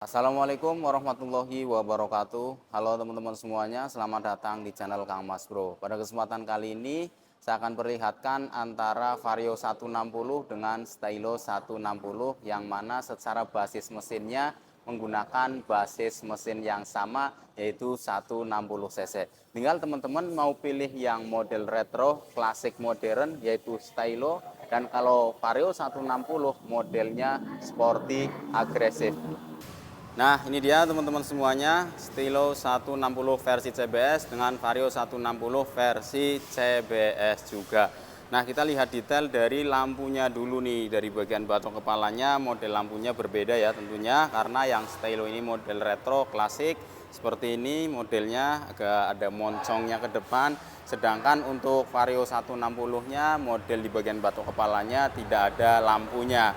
Assalamualaikum warahmatullahi wabarakatuh. Halo teman-teman semuanya, selamat datang di channel Kang Mas Bro. Pada kesempatan kali ini saya akan perlihatkan antara Vario 160 dengan Stylo 160 yang mana secara basis mesinnya menggunakan basis mesin yang sama, yaitu 160 cc. Tinggal teman-teman mau pilih yang model retro, klasik modern, yaitu Stylo, dan kalau Vario 160 modelnya sporty agresif. Nah, ini dia teman-teman semuanya, Stylo 160 versi CBS dengan Vario 160 versi CBS juga. Nah, kita lihat detail dari lampunya dulu nih. Dari bagian batok kepalanya, model lampunya berbeda ya tentunya, karena yang Stylo ini model retro klasik seperti ini modelnya, agak ada moncongnya ke depan. Sedangkan untuk Vario 160-nya model di bagian batok kepalanya tidak ada lampunya.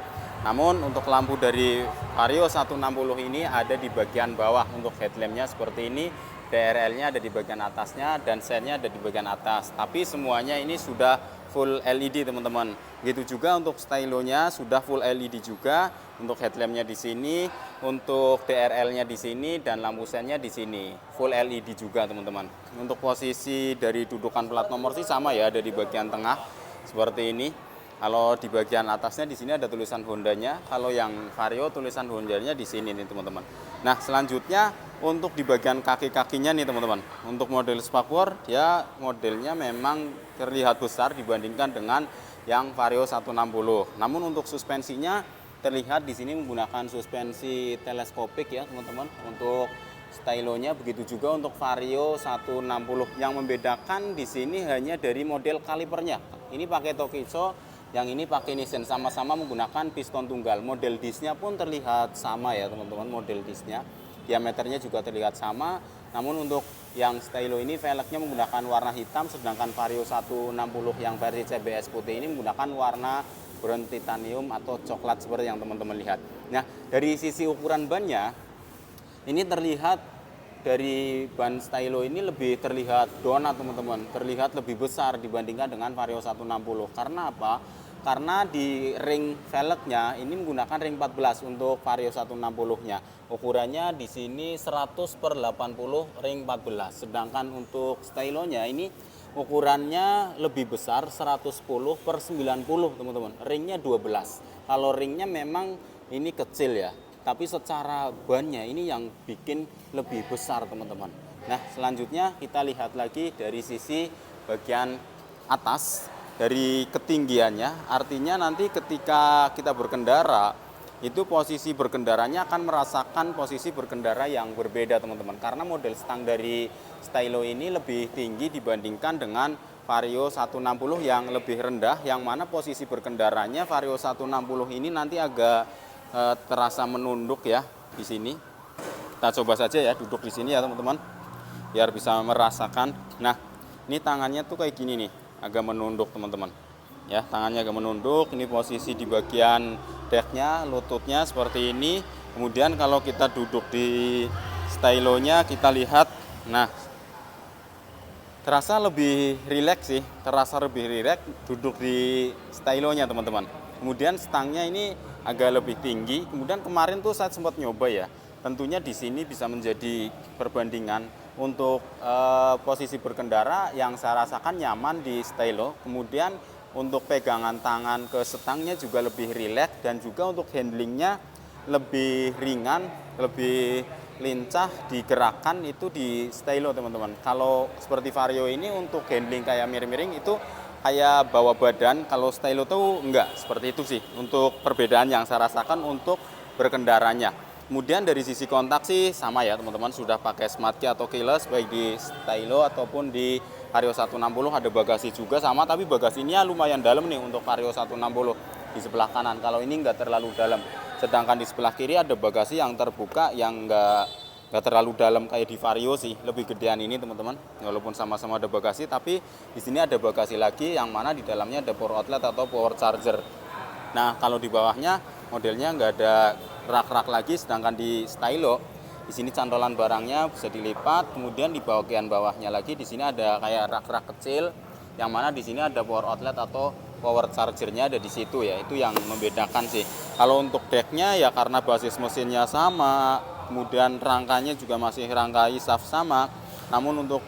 Namun untuk lampu dari Vario 160 ini ada di bagian bawah. Untuk headlampnya seperti ini, DRL-nya ada di bagian atasnya dan sen-nya ada di bagian atas. Tapi semuanya ini sudah full LED teman-teman. Begitu juga untuk stylonya sudah full LED juga. Untuk headlampnya di sini, untuk DRL-nya di sini, dan lampu sen-nya di sini full LED juga teman-teman. Untuk posisi dari dudukan plat nomor sih sama ya, ada di bagian tengah seperti ini. Kalau di bagian atasnya di sini ada tulisan Hondanya, kalau yang Vario tulisan Hondanya di sini nih teman-teman. Nah, selanjutnya untuk di bagian kaki-kakinya nih teman-teman. Untuk model Spakbor ya modelnya memang terlihat besar dibandingkan dengan yang Vario 160. Namun untuk suspensinya terlihat di sini menggunakan suspensi teleskopik ya teman-teman. Untuk stylonya begitu juga untuk Vario 160. Yang membedakan di sini hanya dari model kalipernya. Ini pakai Tokisho, yang ini pakai Nissin, sama-sama menggunakan piston tunggal. Model disnya pun terlihat sama ya teman-teman, model disnya. Diameternya juga terlihat sama. Namun untuk yang Stylo ini velgnya menggunakan warna hitam, sedangkan Vario 160 yang versi CBS putih ini menggunakan warna brown titanium atau coklat seperti yang teman-teman lihat. Nah, dari sisi ukuran bannya, ini terlihat dari ban Stylo ini lebih terlihat donat teman-teman, terlihat lebih besar dibandingkan dengan Vario 160. Karena apa? Karena di ring velgnya ini menggunakan ring 14 untuk Vario 160-nya. Ukurannya di sini 100/80 ring 14. Sedangkan untuk stylonya ini ukurannya lebih besar 110/90 teman-teman. Ringnya 12. Kalau ringnya memang ini kecil ya. Tapi secara bannya ini yang bikin lebih besar teman-teman. Nah, selanjutnya kita lihat lagi dari sisi bagian atas. Dari ketinggiannya, artinya nanti ketika kita berkendara itu posisi berkendaranya akan merasakan posisi berkendara yang berbeda teman-teman, karena model stang dari Stylo ini lebih tinggi dibandingkan dengan Vario 160 yang lebih rendah, yang mana posisi berkendaranya Vario 160 ini nanti agak terasa menunduk ya di sini. Kita coba saja ya duduk di sini ya teman-teman, biar bisa merasakan. Nah, ini tangannya tuh kayak gini nih, agak menunduk teman-teman ya, tangannya agak menunduk. Ini posisi di bagian decknya, lututnya seperti ini. Kemudian kalau kita duduk di stylonya kita lihat, nah terasa lebih rileks sih, terasa lebih rileks duduk di stylonya teman-teman. Kemudian stangnya ini agak lebih tinggi. Kemudian kemarin tuh saya sempat nyoba ya, tentunya di sini bisa menjadi perbandingan. Untuk posisi berkendara yang saya rasakan nyaman di Stylo. Kemudian untuk pegangan tangan ke setangnya juga lebih rileks, dan juga untuk handlingnya lebih ringan, lebih lincah digerakkan itu di Stylo teman-teman. Kalau seperti Vario ini untuk handling kayak miring-miring itu kayak bawa badan, kalau Stylo tuh enggak seperti itu sih. Untuk perbedaan yang saya rasakan untuk berkendaranya. Kemudian dari sisi kontak sih sama ya teman-teman, sudah pakai smart key atau keyless baik di Stylo ataupun di Vario 160. Ada bagasi juga sama, tapi bagasinya lumayan dalam nih untuk Vario 160 di sebelah kanan. Kalau ini nggak terlalu dalam. Sedangkan di sebelah kiri ada bagasi yang terbuka yang nggak terlalu dalam kayak di Vario sih, lebih gedean ini teman-teman. Walaupun sama-sama ada bagasi, tapi di sini ada bagasi lagi yang mana di dalamnya ada power outlet atau power charger. Nah, kalau di bawahnya modelnya nggak ada rak-rak lagi, sedangkan di Stylo di sini cantolan barangnya bisa dilipat. Kemudian di bagian bawahnya lagi di sini ada kayak rak-rak kecil, yang mana di sini ada power outlet atau power chargernya ada di situ ya. Itu yang membedakan sih. Kalau untuk decknya ya karena basis mesinnya sama, kemudian rangkanya juga masih rangka ISAF sama, namun untuk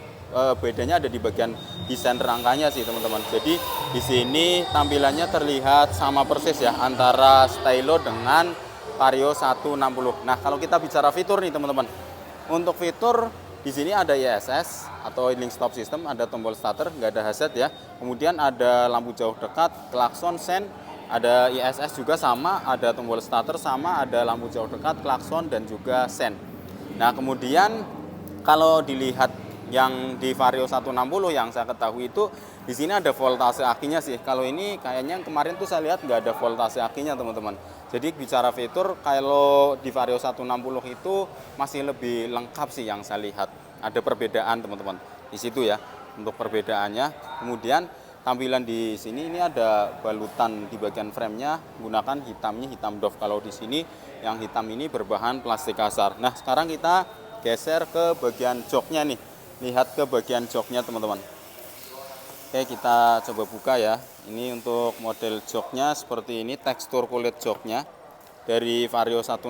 bedanya ada di bagian desain rangkanya sih teman-teman. Jadi di sini tampilannya terlihat sama persis ya antara stylo dengan Vario 160. Nah, kalau kita bicara fitur nih teman-teman. Untuk fitur di sini ada ISS atau link stop system, ada tombol starter, nggak ada hazard ya. Kemudian ada lampu jauh dekat, klakson, sen, ada ISS juga sama, ada tombol starter sama, ada lampu jauh dekat, klakson dan juga sen. Nah, kemudian kalau dilihat yang di Vario 160 yang saya ketahui itu di sini ada voltase akinya sih. Kalau ini kayaknya kemarin tuh saya lihat nggak ada voltase akinya teman-teman. Jadi bicara fitur kalau di Vario 160 itu masih lebih lengkap sih yang saya lihat. Ada perbedaan teman-teman di situ ya untuk perbedaannya. Kemudian tampilan di sini ini ada balutan di bagian framenya menggunakan hitamnya hitam doff. Kalau di sini yang hitam ini berbahan plastik kasar. Nah, sekarang kita geser ke bagian joknya nih. Lihat ke bagian joknya teman-teman. Oke, kita coba buka ya. Ini untuk model joknya seperti ini, tekstur kulit joknya dari Vario 160.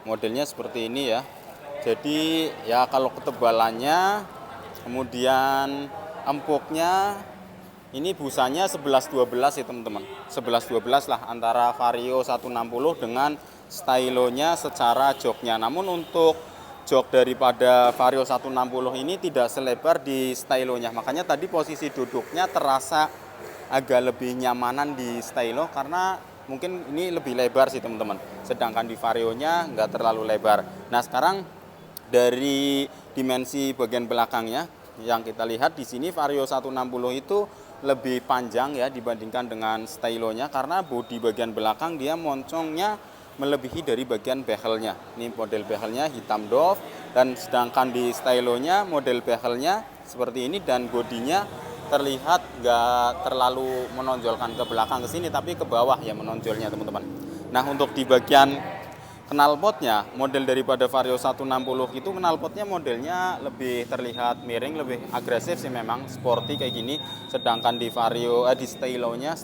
Modelnya seperti ini ya. Jadi ya kalau ketebalannya, kemudian empuknya, ini busanya 11-12 ya teman-teman. 11-12 lah antara Vario 160 dengan stylonya secara joknya. Namun untuk jok daripada Vario 160 ini tidak selebar di stylonya. Makanya tadi posisi duduknya terasa agak lebih nyamanan di stylo karena mungkin ini lebih lebar sih teman-teman. Sedangkan di Varionya nggak terlalu lebar. Nah, sekarang dari dimensi bagian belakangnya yang kita lihat di sini Vario 160 itu lebih panjang ya dibandingkan dengan stylonya karena bodi bagian belakang dia moncongnya melebihi dari bagian behelnya. Ini model behelnya hitam doff dan sedangkan di stylonya model behelnya seperti ini dan bodinya terlihat nggak terlalu menonjolkan ke belakang ke sini tapi ke bawah ya menonjolnya teman-teman. Nah, untuk di bagian knalpotnya model daripada Vario 160 itu knalpotnya modelnya lebih terlihat miring, lebih agresif sih memang, sporty kayak gini. Sedangkan di Vario di stylonya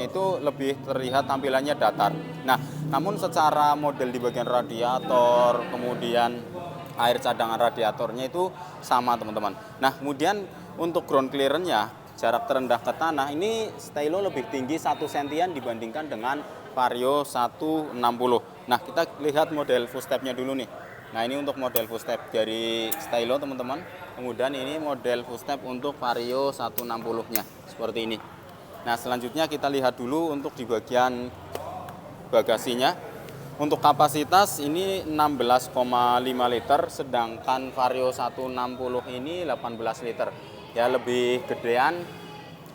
itu lebih terlihat tampilannya datar. Nah, namun secara model di bagian radiator, kemudian air cadangan radiatornya itu sama teman-teman. Nah, kemudian untuk ground clearance-nya jarak terendah ke tanah ini stylo lebih tinggi 1 sentian dibandingkan dengan Vario 160. Nah, kita lihat model footstep-nya dulu nih. Nah, ini untuk model footstep dari stylo teman-teman. Kemudian ini model footstep untuk Vario 160-nya seperti ini. Nah, selanjutnya kita lihat dulu untuk di bagian bagasinya. Untuk kapasitas ini 16,5 liter, sedangkan Vario 160 ini 18 liter. Ya lebih gedean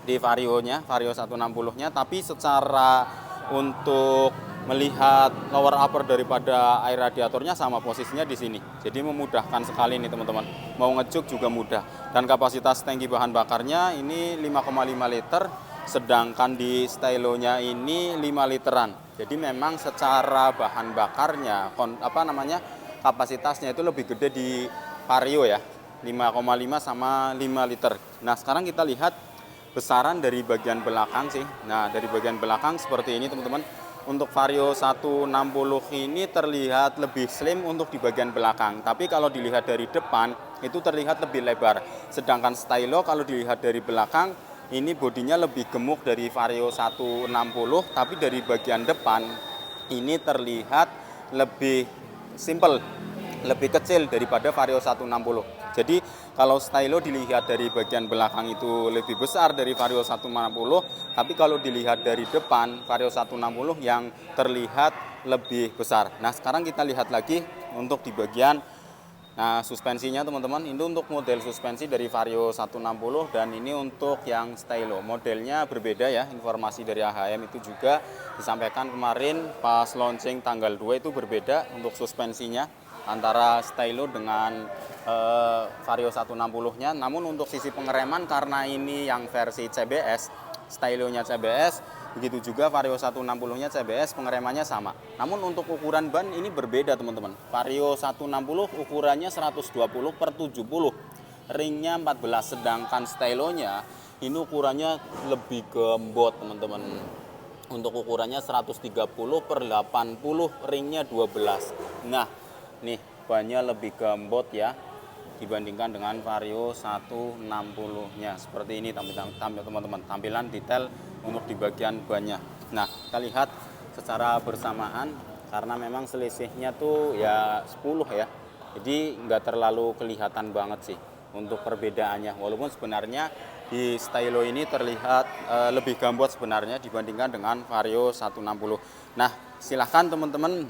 di Vario-nya, Vario 160-nya, tapi secara untuk melihat lower upper daripada air radiatornya sama posisinya di sini. Jadi memudahkan sekali nih teman-teman. Mau ngecuk juga mudah. Dan kapasitas tangki bahan bakarnya ini 5,5 liter, sedangkan di stylonya ini 5 literan. Jadi memang secara bahan bakarnya kapasitasnya itu lebih gede di Vario ya. 5,5 sama 5 liter. Nah, sekarang kita lihat besaran dari bagian belakang sih. Nah, dari bagian belakang seperti ini teman-teman. Untuk Vario 160 ini terlihat lebih slim untuk di bagian belakang. Tapi kalau dilihat dari depan itu terlihat lebih lebar. Sedangkan stylo kalau dilihat dari belakang ini bodinya lebih gemuk dari Vario 160. Tapi dari bagian depan ini terlihat lebih simple, lebih kecil daripada Vario 160. Jadi kalau stylo dilihat dari bagian belakang itu lebih besar dari Vario 160, tapi kalau dilihat dari depan Vario 160 yang terlihat lebih besar. Nah, sekarang kita lihat lagi untuk di bagian suspensinya teman-teman. Ini untuk model suspensi dari Vario 160 dan ini untuk yang stylo. Modelnya berbeda ya, informasi dari AHM itu juga disampaikan kemarin pas launching tanggal 2 itu berbeda untuk suspensinya antara stylo dengan Vario 160-nya. Namun untuk sisi pengereman karena ini yang versi CBS, stylonya CBS, begitu juga Vario 160-nya CBS, pengeremannya sama. Namun untuk ukuran ban ini berbeda teman-teman. Vario 160 ukurannya 120/70, ringnya 14, sedangkan stylonya ini ukurannya lebih gembot teman-teman. Untuk ukurannya 130/80, ringnya 12. Nah, nih bannya lebih gambot ya dibandingkan dengan Vario 160-nya. Seperti ini teman-teman, tampilan detail untuk di bagian bannya. Nah, kita lihat secara bersamaan karena memang selisihnya tuh ya 10 ya. Jadi nggak terlalu kelihatan banget sih untuk perbedaannya. Walaupun sebenarnya di stylo ini terlihat lebih gambot sebenarnya dibandingkan dengan Vario 160. Nah, silahkan teman-teman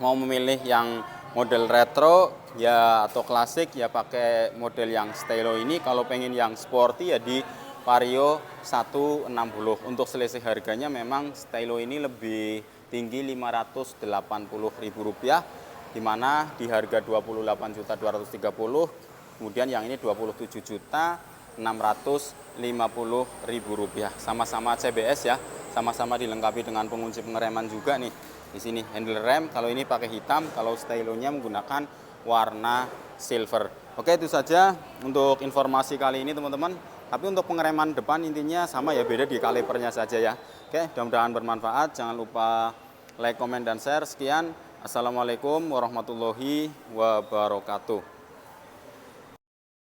mau memilih yang model retro ya atau klasik ya pakai model yang stylo ini. Kalau pengen yang sporty ya di Vario 160. Untuk selisih harganya memang stylo ini lebih tinggi Rp580.000, di mana di harga Rp28.230.000, kemudian yang ini Rp27.650.000. Sama-sama CBS ya, sama-sama dilengkapi dengan pengunci pengereman juga nih. Di sini handle rem, kalau ini pakai hitam, kalau stylonya menggunakan warna silver. Oke, itu saja untuk informasi kali ini teman-teman. Tapi untuk pengereman depan intinya sama ya, beda di kalipernya saja ya. Oke, mudah-mudahan bermanfaat. Jangan lupa like, komen, dan share. Sekian. Assalamualaikum warahmatullahi wabarakatuh.